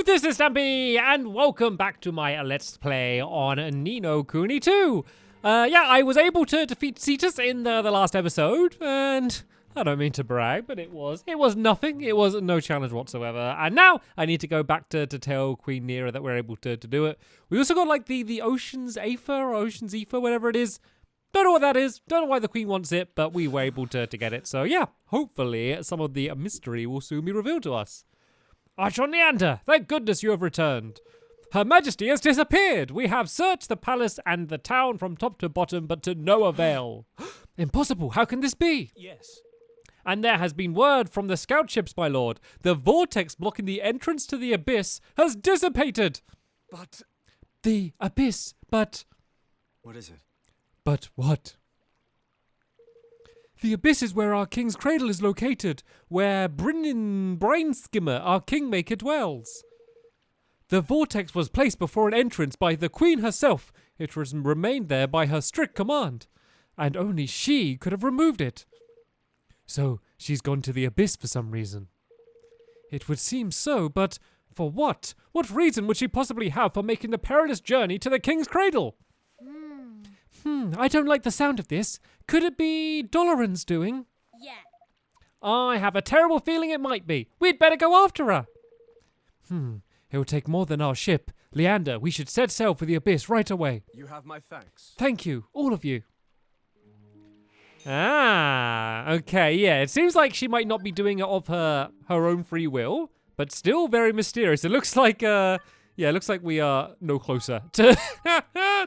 this is Stampy, and welcome back to my Let's Play on Ni No Kuni 2. I was able to defeat Cetus in the last episode, and I don't mean to brag, but it was nothing. It was no challenge whatsoever. And now I need to go back to tell Queen Nerea that we're able to do it. We also got like the Ocean's Aether or Ocean's Ether, whatever it is. Don't know what that is. Don't know why the Queen wants it, but we were able to get it. So yeah, hopefully some of the mystery will soon be revealed to us. Archon Neander, thank goodness you have returned. Her Majesty has disappeared. We have searched the palace and the town from top to bottom, but to no avail. Impossible. How can this be? Yes. And there has been word from the scout ships, my lord. The vortex blocking the entrance to the abyss has dissipated. But... The abyss, but... What is it? But what? The abyss is where our king's cradle is located, where Brineskimmer, our kingmaker, dwells. The vortex was placed before an entrance by the queen herself. It remained there by her strict command, and only she could have removed it. So she's gone to the abyss for some reason. It would seem so, but for what? What reason would she possibly have for making the perilous journey to the king's cradle? I don't like the sound of this. Could it be Doloran's doing? Yeah. I have a terrible feeling it might be. We'd better go after her. It will take more than our ship. Leander, we should set sail for the abyss right away. You have my thanks. Thank you, all of you. Okay, yeah. It seems like she might not be doing it of her own free will, but still very mysterious. It looks like, it looks like we are no closer to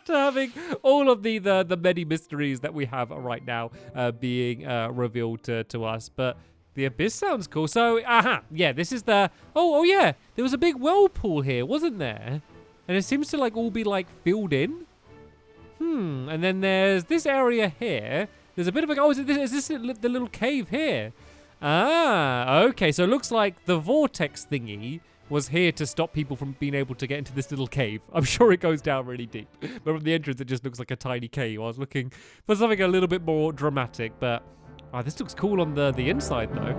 to having all of the many mysteries that we have right now being revealed to us. But the abyss sounds cool. So, yeah, this is the... Oh, yeah, there was a big whirlpool here, wasn't there? And it seems to, like, all be, like, filled in. And then there's this area here. There's a bit of a... Oh, is this the little cave here? Okay, so it looks like the vortex thingy was here to stop people from being able to get into this little cave. I'm sure it goes down really deep. But from the entrance, it just looks like a tiny cave. I was looking for something a little bit more dramatic, but this looks cool on the inside, though.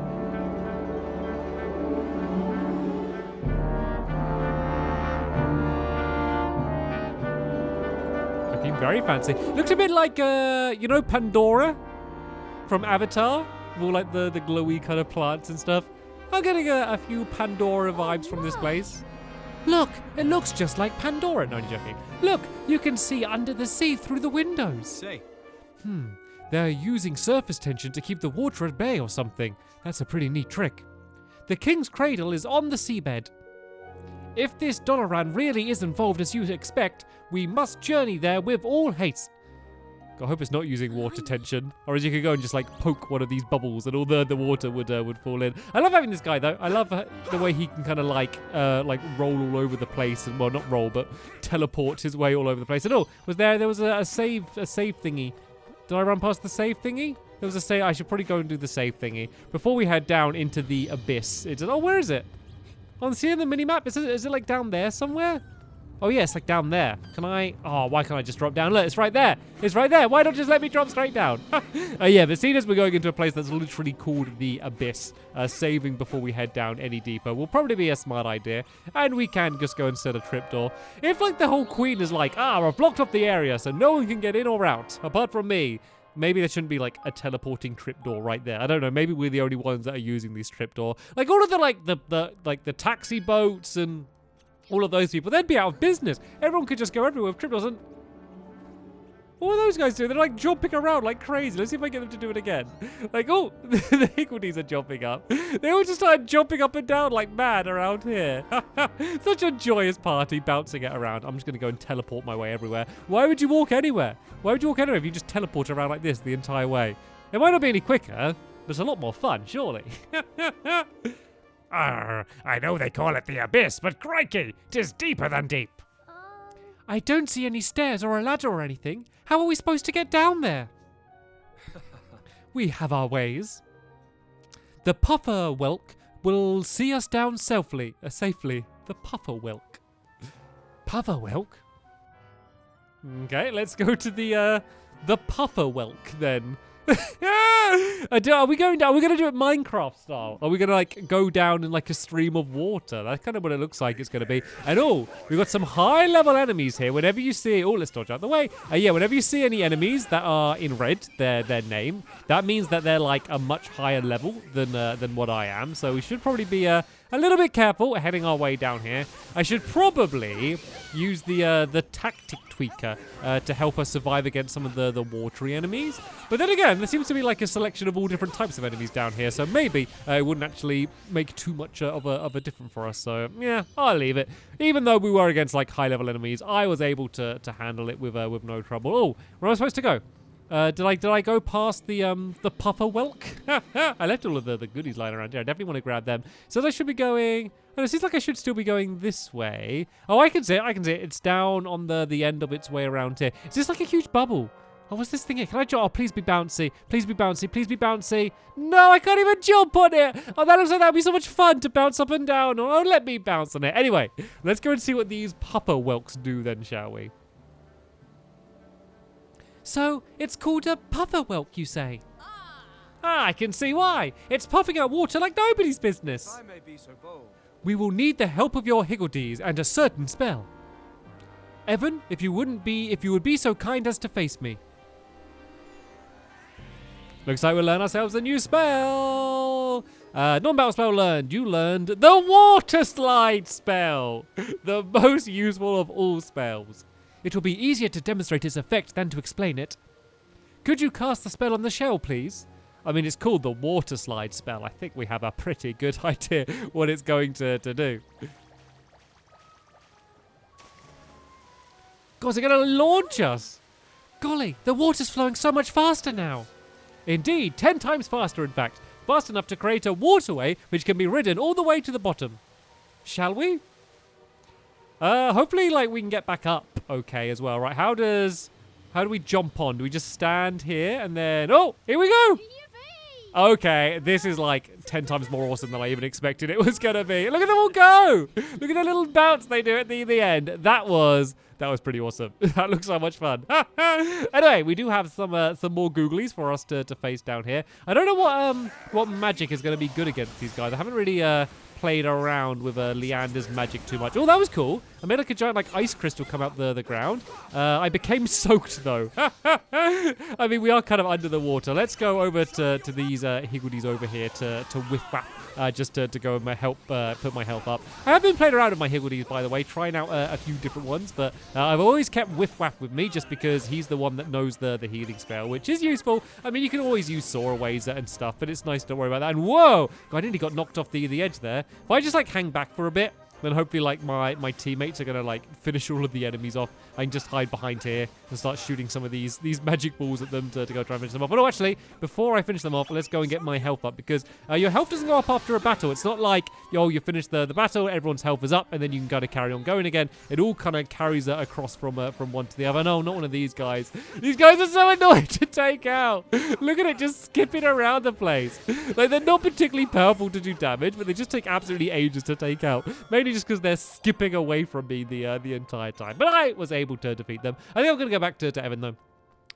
Looking very fancy. Looks a bit like, Pandora from Avatar, with all like the glowy kind of plants and stuff. I'm getting a few Pandora vibes from this place. Look, it looks just like Pandora. No, I'm joking. Look, you can see under the sea through the windows. Say. They're using surface tension to keep the water at bay or something. That's a pretty neat trick. The king's cradle is on the seabed. If this Doloran really is involved as you expect, we must journey there with all haste. I hope it's not using water tension, or as you could go and just like poke one of these bubbles and all the water would fall in. I love having this guy though. I love the way he can kind of like roll all over the place, and well, not roll, but teleport his way all over the place. And there was a save thingy. Did I run past the save thingy? There was a save. I should probably go and do the save thingy before we head down into the abyss. Where is it? Oh, see in the mini map. Is it like down there somewhere? Oh, yeah, it's like down there. Can I... Oh, why can't I just drop down? Look, it's right there. It's right there. Why not just let me drop straight down? Yeah, but seeing as we're going into a place that's literally called the Abyss, saving before we head down any deeper will probably be a smart idea. And we can just go and set a trapdoor. If, like, the whole queen is like, I've blocked off the area so no one can get in or out, apart from me, maybe there shouldn't be, like, a teleporting trapdoor right there. I don't know. Maybe we're the only ones that are using these trapdoor. Like, all of the taxi boats and... all of those people, they'd be out of business. Everyone could just go everywhere with triples. And what are those guys doing? They're like jumping around like crazy. Let's see if I get them to do it again. Like, oh, the Higgledies are jumping up. They all just started jumping up and down like mad around here. Such a joyous party bouncing it around. I'm just going to go and teleport my way everywhere. Why would you walk anywhere? Why would you walk anywhere if you just teleport around like this the entire way? It might not be any quicker, but it's a lot more fun, surely. I know they call it the abyss, but crikey, 'tis deeper than deep. I don't see any stairs or a ladder or anything. How are we supposed to get down there? We have our ways. The puffer whelk will see us down safely. The puffer whelk. Puffer whelk? Okay, let's go to the puffer whelk then. Are we going down? Are we going to do it Minecraft style? Are we going to like go down in like a stream of water? That's kind of what it looks like it's going to be. And oh, we've got some high level enemies here. Whenever you see, oh, let's dodge out the way. Yeah, whenever you see any enemies that are in red, their name, that means that they're like a much higher level than what I am. So we should probably be a little bit careful heading our way down here. I should probably use the tactic tweaker to help us survive against some of the watery enemies. But then again, there seems to be like a selection of all different types of enemies down here, so maybe it wouldn't actually make too much of a difference for us. So yeah, I'll leave it. Even though we were against like high level enemies, I was able to handle it with no trouble. Oh, where am I supposed to go? Did I go past the puffer whelk? I left all of the goodies lying around here. I definitely want to grab them. So I should be going. Oh, it seems like I should still be going this way. Oh, I can see it. I can see it. It's down on the end of its way around here. Is this like a huge bubble? Oh, what's this thing here? Can I jump? Oh, please be bouncy. Please be bouncy. Please be bouncy. No, I can't even jump on it. Oh, that looks like that'd be so much fun to bounce up and down. Oh, let me bounce on it. Anyway, let's go and see what these puffer whelks do then, shall we? So, it's called a puffer whelk, you say? Ah, I can see why. It's puffing out water like nobody's business. I may be so bold. We will need the help of your higgledies and a certain spell. Evan, if you would be so kind as to face me. Looks like we'll learn ourselves a new spell. Non-battle spell learned. You learned the water slide spell. The most useful of all spells. It will be easier to demonstrate its effect than to explain it. Could you cast the spell on the shell, please? I mean, it's called the water slide spell. I think we have a pretty good idea what it's going to do. God, is it going to launch us? Golly, the water's flowing so much faster now. Indeed, 10 times faster, in fact. Fast enough to create a waterway which can be ridden all the way to the bottom. Shall we? Hopefully, like, we can get back up okay as well, right? How do we jump on? Do we just stand here and then... Oh, here we go! Okay, this is like 10 times more awesome than I even expected it was going to be. Look at them all go! Look at the little bounce they do at the end. That was pretty awesome. That looks so much fun. Anyway, we do have some more googlies for us to face down here. I don't know what magic is going to be good against these guys. I haven't really... played around with Leander's magic too much. Oh, that was cool. I made like a giant like ice crystal come out the ground. I became soaked though. I mean, we are kind of under the water. Let's go over to these higgledies over here to whiff whap. Just to go and put my health up. I have been playing around with my higgledies, by the way, trying out a few different ones, but I've always kept Whiff Whack with me just because he's the one that knows the healing spell, which is useful. I mean, you can always use Soaraways and stuff, but it's nice to worry about that. And whoa! I nearly got knocked off the edge there. If I just like hang back for a bit, then hopefully like my teammates are gonna like finish all of the enemies off. I can just hide behind here and start shooting some of these magic balls at them to go try and finish them off. But no, actually, before I finish them off, let's go and get my health up because your health doesn't go up after a battle. It's not like, you finish the battle, everyone's health is up, and then you can kind of carry on going again. It all kind of carries across from one to the other. No, not one of these guys. These guys are so annoying to take out. Look at it, just skipping around the place. Like, they're not particularly powerful to do damage, but they just take absolutely ages to take out. Mainly just because they're skipping away from me the entire time. But I was able to defeat them. I think I'm going to go back to Evan, though.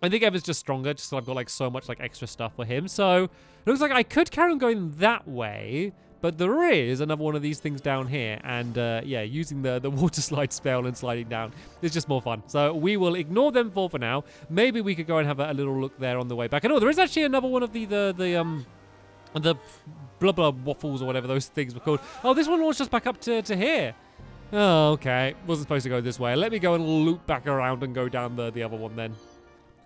I think Evan's just stronger, just so I've got like so much like extra stuff for him. So it looks like I could carry on going that way, but there is another one of these things down here. And yeah, using the water slide spell and sliding down is just more fun. So we will ignore them for now. Maybe we could go and have a little look there on the way back. And oh, there is actually another one of the blah blah waffles or whatever those things were called. Oh, this one launched us back up to here. Oh, okay. Wasn't supposed to go this way. Let me go and loop back around and go down the other one then.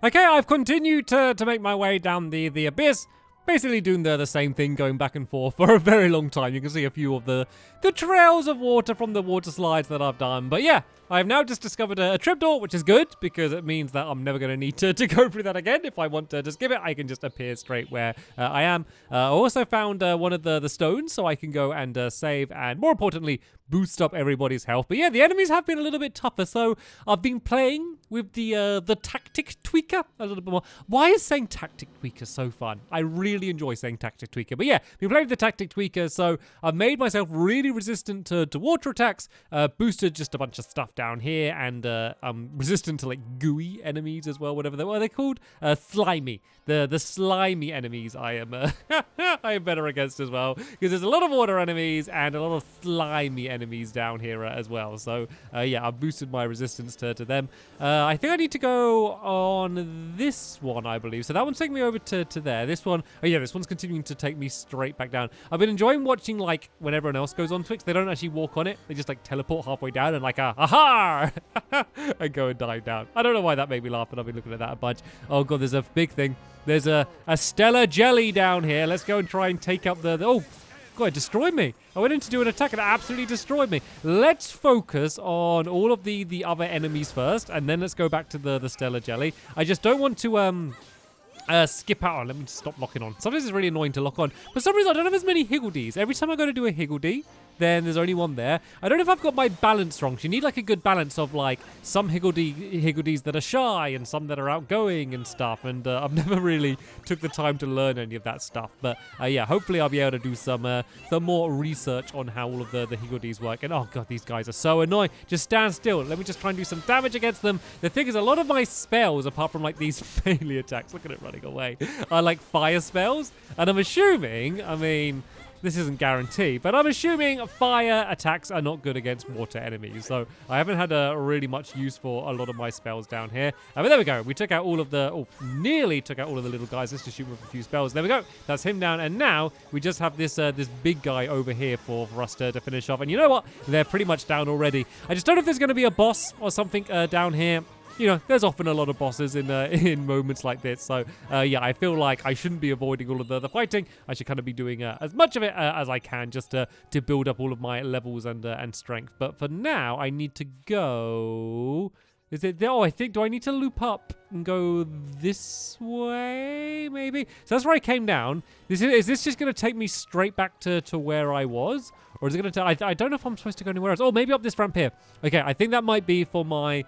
Okay, I've continued to make my way down the abyss. Basically doing the same thing, going back and forth for a very long time. You can see a few of the trails of water from the water slides that I've done. But yeah, I've now just discovered a trapdoor, which is good because it means that I'm never going to need to go through that again. If I want to skip it, I can just appear straight where I am. I also found one of the stones, so I can go and save and, more importantly, boost up everybody's health. But yeah, the enemies have been a little bit tougher, so I've been playing with the tactic tweaker a little bit more. Why is saying tactic tweaker so fun? I really really enjoy saying tactic tweaker. But yeah, we played the tactic tweaker, so I've made myself really resistant to water attacks, boosted just a bunch of stuff down here, and I'm resistant to like gooey enemies as well, what are they called? Slimy. The slimy enemies I am I am better against as well, because there's a lot of water enemies and a lot of slimy enemies down here as well. So yeah, I've boosted my resistance to them. I think I need to go on this one, I believe. So that one's taking me over to there. This one, oh yeah, this one's continuing to take me straight back down. I've been enjoying watching like when everyone else goes on Twix, they don't actually walk on it. They just like teleport halfway down and like aha and go and dive down. I don't know why that made me laugh, but I've been looking at that a bunch. Oh god, there's a big thing. There's a stellar jelly down here. Let's go and try and take up the oh god, it destroyed me. I went in to do an attack and it absolutely destroyed me. Let's focus on all of the other enemies first, and then let's go back to the stellar jelly. I just don't want to skip out on. Let me just stop locking on. Sometimes it's really annoying to lock on. For some reason, I don't have as many Higgledies. Every time I go to do a Higgledy, then there's only one there. I don't know if I've got my balance wrong. You need like a good balance of like some Higgledies that are shy and some that are outgoing and stuff. And I've never really took the time to learn any of that stuff. But yeah, hopefully I'll be able to do some more research on how all of the Higgledies work. And oh god, these guys are so annoying. Just stand still. Let me just try and do some damage against them. The thing is, a lot of my spells, apart from like these melee attacks, look at it running away, are like fire spells. And I'm assuming, I mean, this isn't guaranteed, but I'm assuming fire attacks are not good against water enemies. So I haven't had really much use for a lot of my spells down here. But there we go. We took out all of the, nearly took out all of the little guys. Let's just shoot with a few spells. There we go. That's him down. And now we just have this this big guy over here for us to finish off. And you know what? They're pretty much down already. I just don't know if there's going to be a boss or something down here. You know, there's often a lot of bosses in moments like this. So, yeah, I feel like I shouldn't be avoiding all of the fighting. I should kind of be doing as much of it as I can just to build up all of my levels and strength. But for now, I need to go... Is it there? Oh, I think, do I need to loop up and go this way, maybe? So that's where I came down. Is this just going to take me straight back to where I was? Or is it going to... I don't know if I'm supposed to go anywhere else. Oh, maybe up this ramp here. Okay, I think that might be for my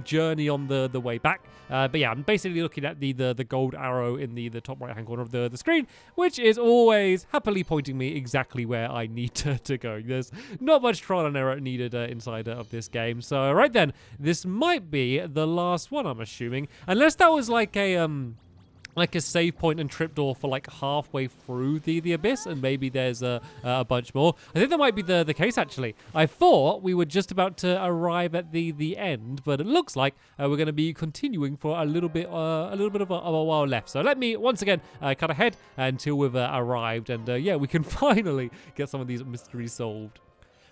journey on the way back. But yeah, I'm basically looking at the gold arrow in the top right-hand corner of the screen, which is always happily pointing me exactly where I need to go. There's not much trial and error needed inside of this game. So right then, this might be the last one, I'm assuming. Unless that was like a save point and tripdoor for like halfway through the abyss, and maybe there's a bunch more. I think that might be the case, actually. I thought we were just about to arrive at the end, but it looks like we're going to be continuing for a little bit of a while left. So let me once again cut ahead until we've arrived, and yeah, we can finally get some of these mysteries solved.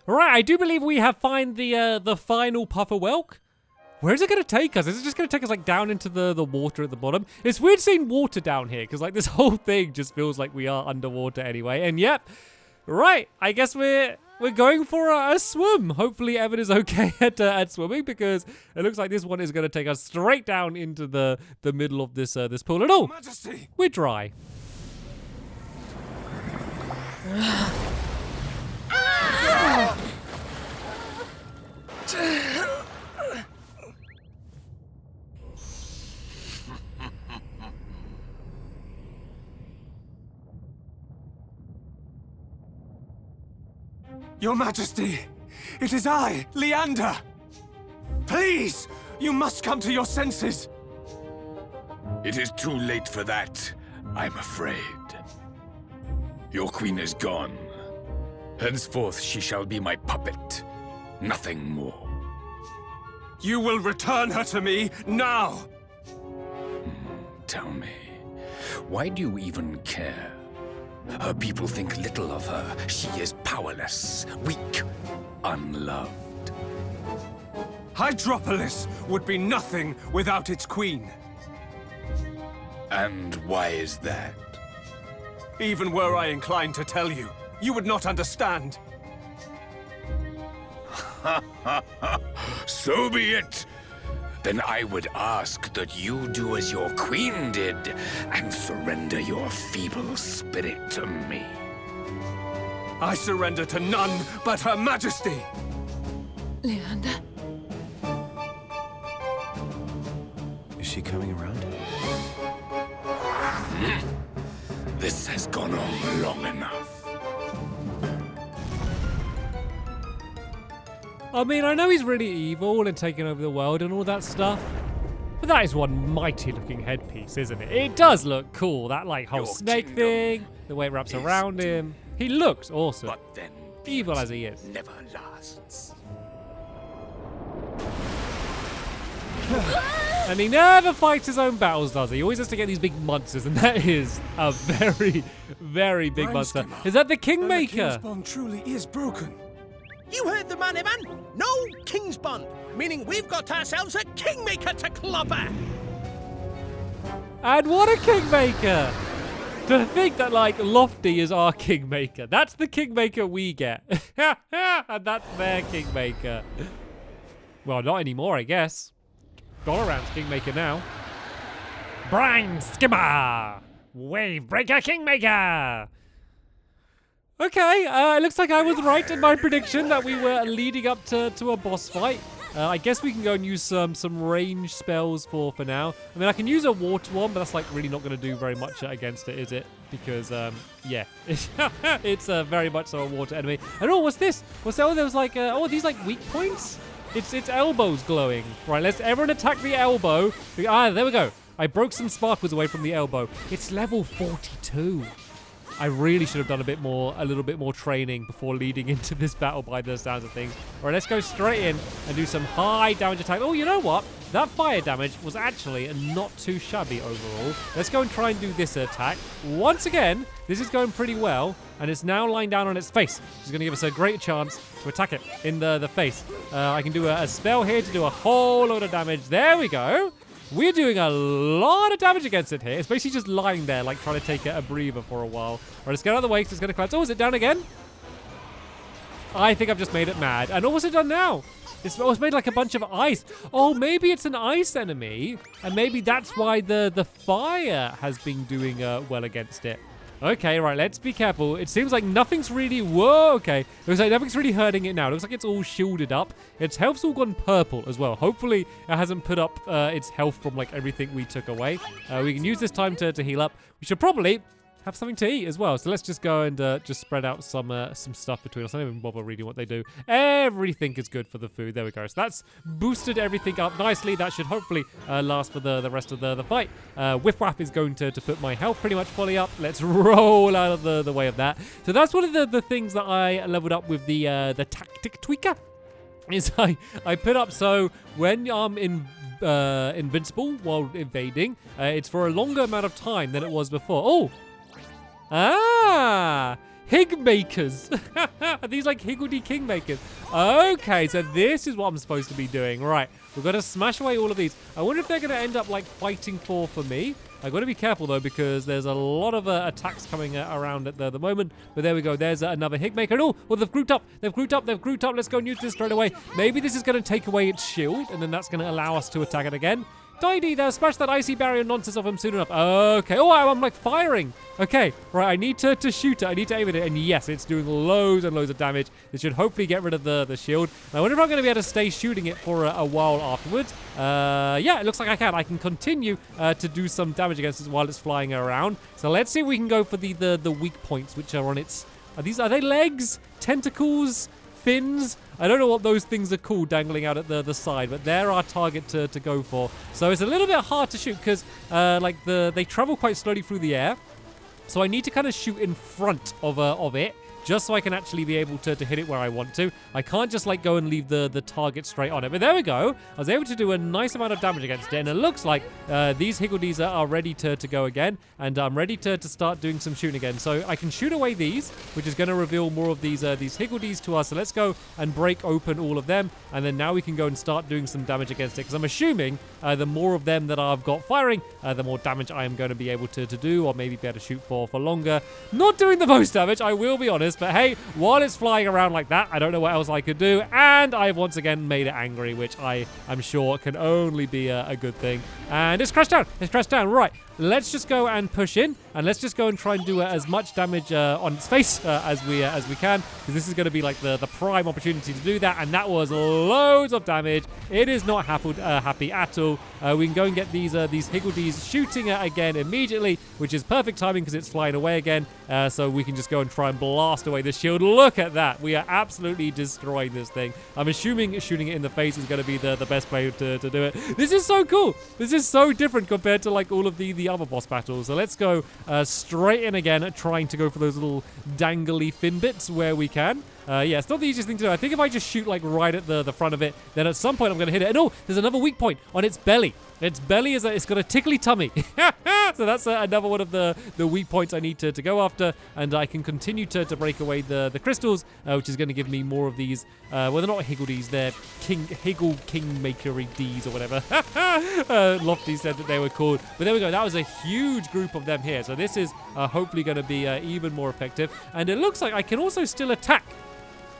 All right, I do believe we have found the final Pufferwelk. Where is it going to take us? Is it just going to take us like down into the water at the bottom? It's weird seeing water down here because like this whole thing just feels like we are underwater anyway. And yep, right. I guess we're going for a swim. Hopefully Evan is okay at swimming, because it looks like this one is going to take us straight down into the middle of this pool. And oh, Majesty! we're dry. Your Majesty, it is I, Leander. Please, you must come to your senses. It is too late for that, I'm afraid. Your queen is gone. Henceforth she shall be my puppet, nothing more. You will return her to me now. Tell me, why do you even care? Her people think little of her. She is powerless, weak, unloved. Hydropolis would be nothing without its queen. And why is that? Even were I inclined to tell you, you would not understand. So be it. Then I would ask that you do as your queen did and surrender your feeble spirit to me. I surrender to none but Her Majesty. Leander? Is she coming around? This has gone on long enough. I mean, I know he's really evil and taking over the world and all that stuff, but that is one mighty looking headpiece, isn't it? It does look cool, that like whole Your snake kingdom thing, the way it wraps is around him. He looks awesome, But then, evil as he is. never lasts. And he never fights his own battles, does he? He always has to get these big monsters, and that is a very, very big monster. Brineskimmer. Is that the Then the Kingmaker? King's bond truly is broken. You heard the man, Evan. No King's Bond, meaning we've got ourselves a Kingmaker to clobber. And what a Kingmaker! To think that, like, Lofty is our Kingmaker. That's the Kingmaker we get. And that's their Kingmaker. Well, not anymore, I guess. Dolaran's Kingmaker now. Brineskimmer! Wave Breaker Kingmaker! Okay, it looks like I was right in my prediction that we were leading up to a boss fight. I guess we can go and use some range spells for now. I mean, I can use a water one, but that's like really not going to do very much against it, is it? Because, yeah, it's very much so a water enemy. And oh, what's this? What's that? Oh, there was like, oh, these like weak points? Its elbow's glowing. Right, let's everyone attack the elbow. Ah, there we go. I broke some sparkles away from the elbow. It's level 42. I really should have done a little bit more training before leading into this battle by the sounds of things. All right, let's go straight in and do some high damage attack. Oh, you know what? That fire damage was actually not too shabby overall. Let's go and try and do this attack. Once again, this is going pretty well, and it's now lying down on its face, which is going to give us a great chance to attack it in the face. I can do a spell here to do a whole load of damage. There we go. We're doing a lot of damage against it here. It's basically just lying there, like trying to take a breather for a while. All right, let's get out of the way because it's going to collapse. Oh, is it down again? I think I've just made it mad. And what's it done now? It's made like a bunch of ice. Oh, maybe it's an ice enemy. And maybe that's why the fire has been doing well against it. Okay, right, let's be careful. It seems like nothing's really... Whoa, okay. It looks like nothing's really hurting it now. It looks like it's all shielded up. Its health's all gone purple as well. Hopefully, it hasn't put up its health from, like, everything we took away. We can use this time to heal up. We should probably have something to eat as well. So let's just go and just spread out some stuff between us. I don't even bother reading what they do. Everything is good for the food. There we go. So that's boosted everything up nicely. That should hopefully last for the rest of the fight. Whiff Whap is going to put my health pretty much fully up. Let's roll out of the way of that. So that's one of the things that I leveled up with the tactic tweaker. Is I put up so when I'm invincible while invading, it's for a longer amount of time than it was before. Oh! Ah! Higmakers! Are these like higgledy kingmakers? Okay, so this is what I'm supposed to be doing. Right, we've got to smash away all of these. I wonder if they're going to end up like fighting for me. I've got to be careful though because there's a lot of attacks coming around at the moment. But there we go. There's another Higmaker. Oh, well, they've grouped up. They've grouped up. They've grouped up. Let's go and use this straight away. Maybe this is going to take away its shield and then that's going to allow us to attack it again. Tidy there, smash that icy barrier nonsense off him soon enough. Okay. Oh, I'm like firing. Okay, right, I need to shoot it. I need to aim at it. And yes, it's doing loads and loads of damage. It should hopefully get rid of the shield. I wonder if I'm going to be able to stay shooting it for a while afterwards. Yeah, it looks like I can. I can continue to do some damage against it while it's flying around. So let's see if we can go for the weak points, which are on its... Are they legs? Tentacles? Fins? I don't know what those things are called dangling out at the side, but they're our target to go for. So it's a little bit hard to shoot because they travel quite slowly through the air. So I need to kind of shoot in front of it just so I can actually be able to hit it where I want to. I can't just like go and leave the target straight on it. But there we go. I was able to do a nice amount of damage against it. And it looks like these Higgledies are ready to go again. And I'm ready to start doing some shooting again. So I can shoot away these, which is going to reveal more of these Higgledies to us. So let's go and break open all of them. And then now we can go and start doing some damage against it. Because I'm assuming the more of them that I've got firing, the more damage I am going to be able to do. Or maybe be able to shoot for longer. Not doing the most damage, I will be honest. But hey, while it's flying around like that, I don't know what else I could do. And I've once again made it angry, which I'm sure can only be a good thing. And it's crashed down. It's crashed down. Right. let's just go and push in, and let's just go and try and do as much damage on its face as we can, because this is going to be like the prime opportunity to do that. And that was loads of damage. It is not happy at all. We can go and get these Higgledies shooting again immediately, which is perfect timing because it's flying away again. So we can just go and try and blast away the shield. Look at that. We are absolutely destroying this thing. I'm assuming shooting it in the face is going to be the best way to do it. This is so cool. This is so different compared to like all of the other boss battles. So let's go straight in again, trying to go for those little dangly fin bits where we can. Yeah, it's not the easiest thing to do. I think if I just shoot like right at the front of it, then at some point I'm going to hit it. And oh, there's another weak point on its belly. Its belly it's got a tickly tummy. So that's another one of the weak points I need to go after. And I can continue to break away the crystals, which is going to give me more of these. Well, they're not Higgledies. They're Kingmakery Ds or whatever. Lofty said that they were called. But there we go. That was a huge group of them here. So this is hopefully going to be even more effective. And it looks like I can also still attack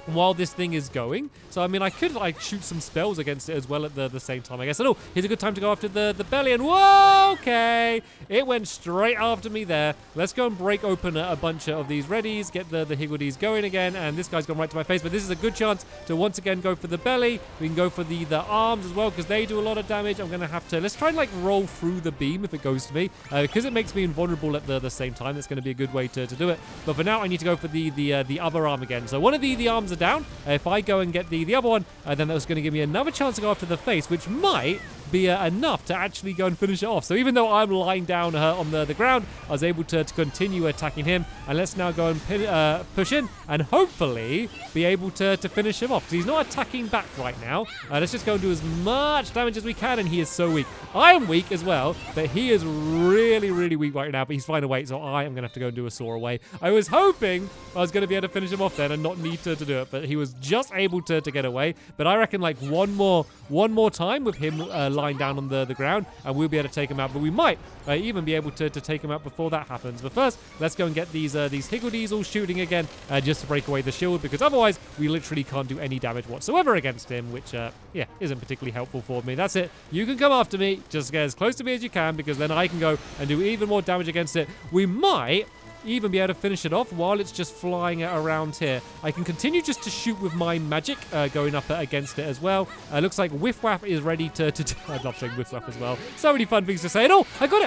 while this thing is going. So, I mean, I could, like, shoot some spells against it as well at the same time, I guess. And, oh, here's a good time to go after the belly. And, whoa, okay. It went straight after me there. Let's go and break open a bunch of these readies, get the Higgledies going again. And this guy's gone right to my face. But this is a good chance to once again go for the belly. We can go for the arms as well, because they do a lot of damage. I'm going to have to, let's try and, like, roll through the beam if it goes to me. Because it makes me invulnerable at the same time. That's going to be a good way to do it. But for now, I need to go for the other arm again. So one of the arms are down. If I go and get the other one, then that's going to give me another chance to go after the face, which might be enough to actually go and finish it off. So even though I'm lying down on the ground, I was able to continue attacking him. And let's now go and push in and hopefully be able to finish him off, because he's not attacking back right now. Let's just go and do as much damage as we can, and he is so weak. I am weak as well, but he is really, really weak right now, but he's fine to wait, so I am going to have to go and do a soar away. I was hoping I was going to be able to finish him off then and not need to do it, but he was just able to get away. But I reckon like one more time with him lying down on the ground, and we'll be able to take him out. But we might even be able to take him out before that happens. But first, let's go and get these Higgledies all shooting again, just to break away the shield, because otherwise we literally can't do any damage whatsoever against him, which yeah, isn't particularly helpful for me. That's it. You can come after me. Just get as close to me as you can, because then I can go and do even more damage against it. We might even be able to finish it off while it's just flying around here. I can continue just to shoot with my magic going up against it as well. Looks like Whiff Waff is ready to I love saying Whiff Waff as well. So many fun things to say. And oh, I got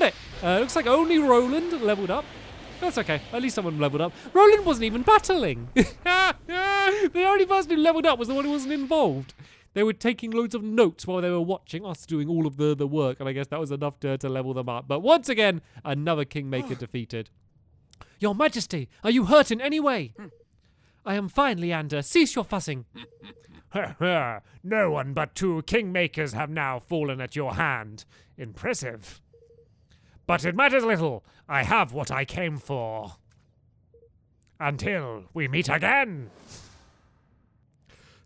it. Looks like only Roland leveled up. That's okay. At least someone leveled up. Roland wasn't even battling. The only person who leveled up was the one who wasn't involved. They were taking loads of notes while they were watching us doing all of the work, and I guess that was enough to level them up. But once again, another Kingmaker defeated. Your Majesty, are you hurt in any way? I am fine, Leander. Cease your fussing. No one but 2 Kingmakers have now fallen at your hand. Impressive. But it matters little. I have what I came for. Until we meet again.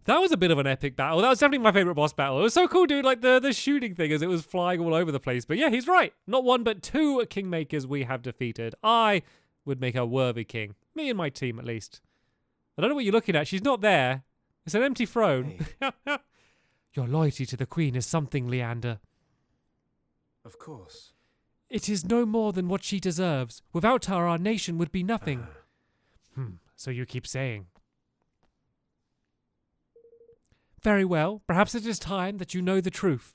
That was a bit of an epic battle. That was definitely my favorite boss battle. It was so cool, dude, like the shooting thing as it was flying all over the place. But yeah, he's right. Not 1, but 2 Kingmakers we have defeated. I would make a worthy king. Me and my team, at least. I don't know what you're looking at. She's not there. It's an empty throne. Hey. Your loyalty to the Queen is something, Leander. Of course. It is no more than what she deserves. Without her, our nation would be nothing. So you keep saying. Very well. Perhaps it is time that you know the truth.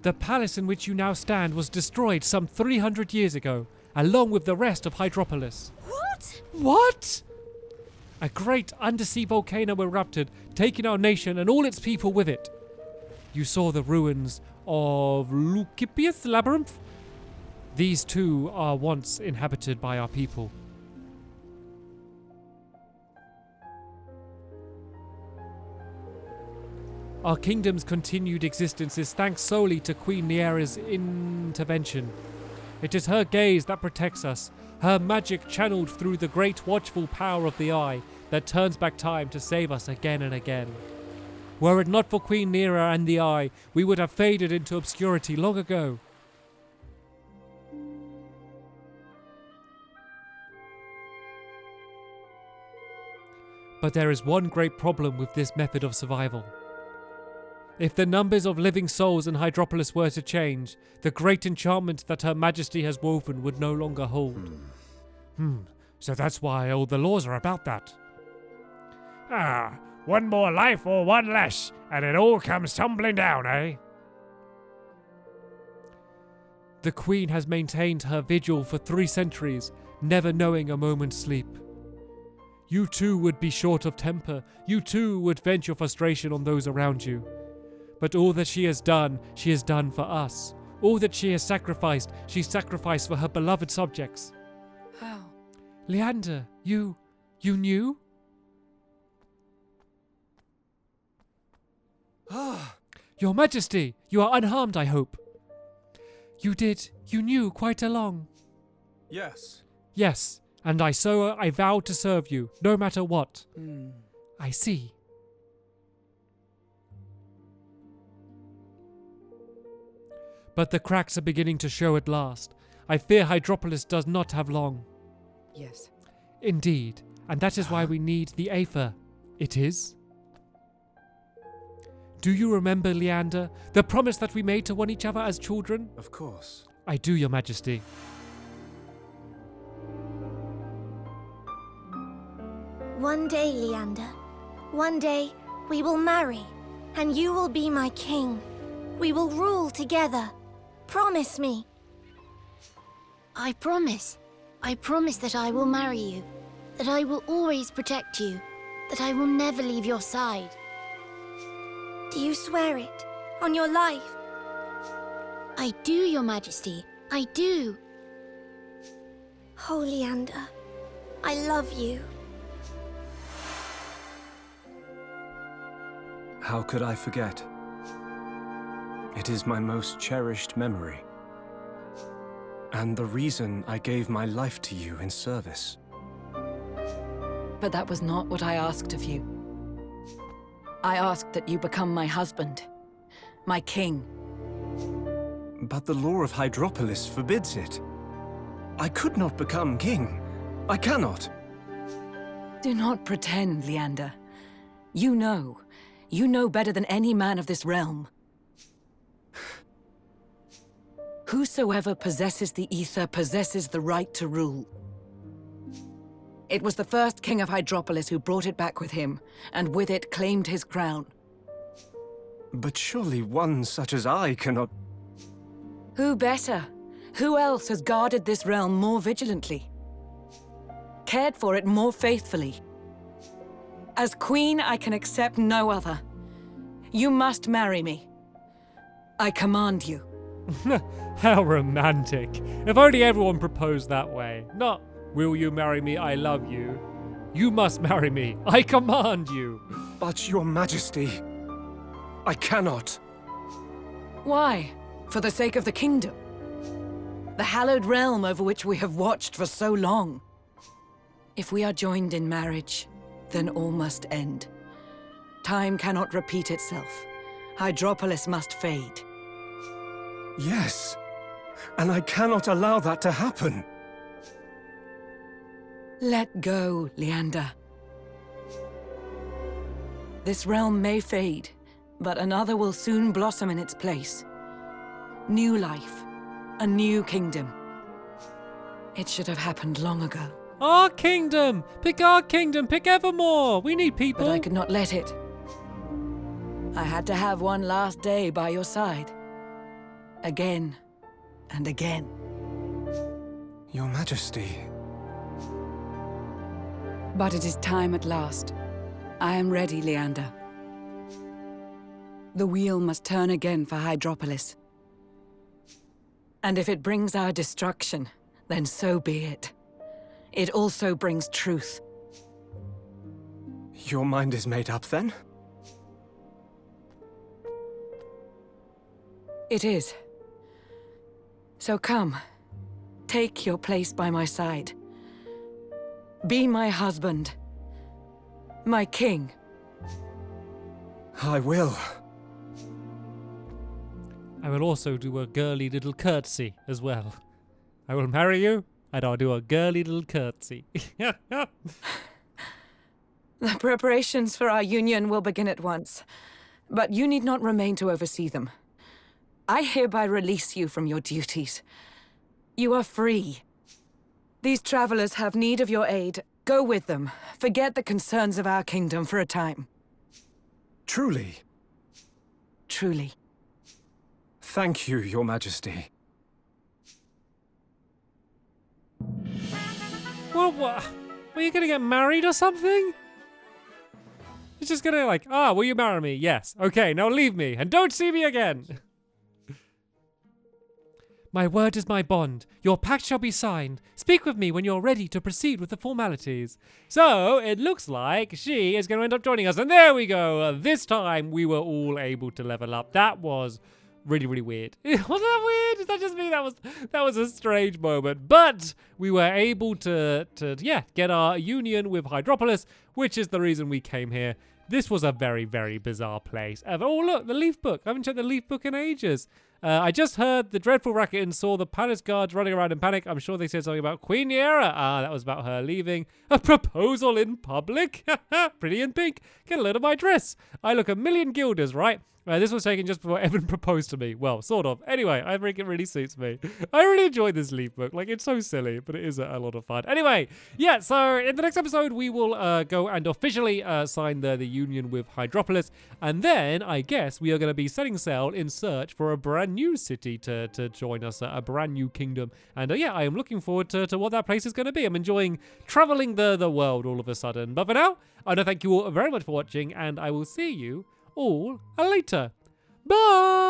The palace in which you now stand was destroyed some 300 years ago, along with the rest of Hydropolis. What? What? A great undersea volcano erupted, taking our nation and all its people with it. You saw the ruins of Lucipius Labyrinth? These too are once inhabited by our people. Our kingdom's continued existence is thanks solely to Queen Nerea's intervention. It is her gaze that protects us, her magic channeled through the great watchful power of the eye that turns back time to save us again and again. Were it not for Queen Nerea and the eye, we would have faded into obscurity long ago. But there is one great problem with this method of survival. If the numbers of living souls in Hydropolis were to change, the great enchantment that Her Majesty has woven would no longer hold. So that's why all the laws are about that. Ah, one more life or one less, and it all comes tumbling down, eh? The Queen has maintained her vigil for 3 centuries, never knowing a moment's sleep. You too would be short of temper, you too would vent your frustration on those around you. But all that she has done for us. All that she sacrificed for her beloved subjects. How? Leander, you knew? Your Majesty, you are unharmed, I hope. You knew quite along. Yes. Yes, and I vowed to serve you, no matter what. I see. But the cracks are beginning to show at last. I fear Hydropolis does not have long. Yes. Indeed, and that is why we need the Aether. It is? Do you remember, Leander, the promise that we made to one each other as children? Of course. I do, Your Majesty. One day, Leander. One day, we will marry, and you will be my king. We will rule together. Promise me. I promise. I promise that I will marry you, that I will always protect you, that I will never leave your side. Do you swear it? On your life? I do, Your Majesty. I do. Oh, Leander, I love you. How could I forget? It is my most cherished memory. And the reason I gave my life to you in service. But that was not what I asked of you. I asked that you become my husband, my king. But the law of Hydropolis forbids it. I could not become king. I cannot. Do not pretend, Leander. You know better than any man of this realm. Whosoever possesses the ether possesses the right to rule. It was the first king of Hydropolis who brought it back with him, and with it claimed his crown. But surely one such as I cannot... Who better? Who else has guarded this realm more vigilantly? Cared for it more faithfully? As queen, I can accept no other. You must marry me. I command you. How romantic. If only everyone proposed that way. Not, will you marry me, I love you. You must marry me, I command you. But your majesty, I cannot. Why? For the sake of the kingdom? The hallowed realm over which we have watched for so long. If we are joined in marriage, then all must end. Time cannot repeat itself. Hydropolis must fade. Yes, and I cannot allow that to happen. Let go, Leander. This realm may fade, but another will soon blossom in its place. New life, a new kingdom. It should have happened long ago. Our kingdom! Pick our kingdom! Pick Evermore! We need people! But I could not let it. I had to have one last day by your side. Again and again. Your Majesty. But it is time at last. I am ready, Leander. The wheel must turn again for Hydropolis. And if it brings our destruction, then so be it. It also brings truth. Your mind is made up, then? It is. So come, take your place by my side. Be my husband, my king. I will. I will also do a girly little curtsy as well. I will marry you, and I'll do a girly little curtsy. The preparations for our union will begin at once, but you need not remain to oversee them. I hereby release you from your duties. You are free. These travelers have need of your aid. Go with them. Forget the concerns of our kingdom for a time. Truly? Truly. Thank you, Your Majesty. Well, what? Are you gonna get married or something? He's just gonna like, will you marry me? Yes. Okay, now leave me and don't see me again. My word is my bond. Your pact shall be signed. Speak with me when you're ready to proceed with the formalities. So, it looks like she is going to end up joining us. And there we go. This time, we were all able to level up. That was really, really weird. Wasn't that weird? Is that just me? That was a strange moment. But we were able to get our union with Hydropolis, which is the reason we came here. This was a very, very bizarre place. Oh, look, the Leaf Book. I haven't checked the Leaf Book in ages. I just heard the dreadful racket and saw the palace guards running around in panic. I'm sure they said something about Queen Nerea. That was about her leaving. A proposal in public? Pretty in pink. Get a load of my dress. I look a million guilders, right? This was taken just before Evan proposed to me. Well, sort of. Anyway, I think it really suits me. I really enjoyed this Leaf Book. Like, it's so silly, but it is a lot of fun. Anyway, yeah, so in the next episode, we will go and officially sign the union with Hydropolis. And then, I guess, we are going to be setting sail in search for a brand new city to join us, a brand new kingdom. And yeah, I am looking forward to what that place is going to be. I'm enjoying traveling the world all of a sudden. But for now, I want to thank you all very much for watching, and I will see you all later. Bye!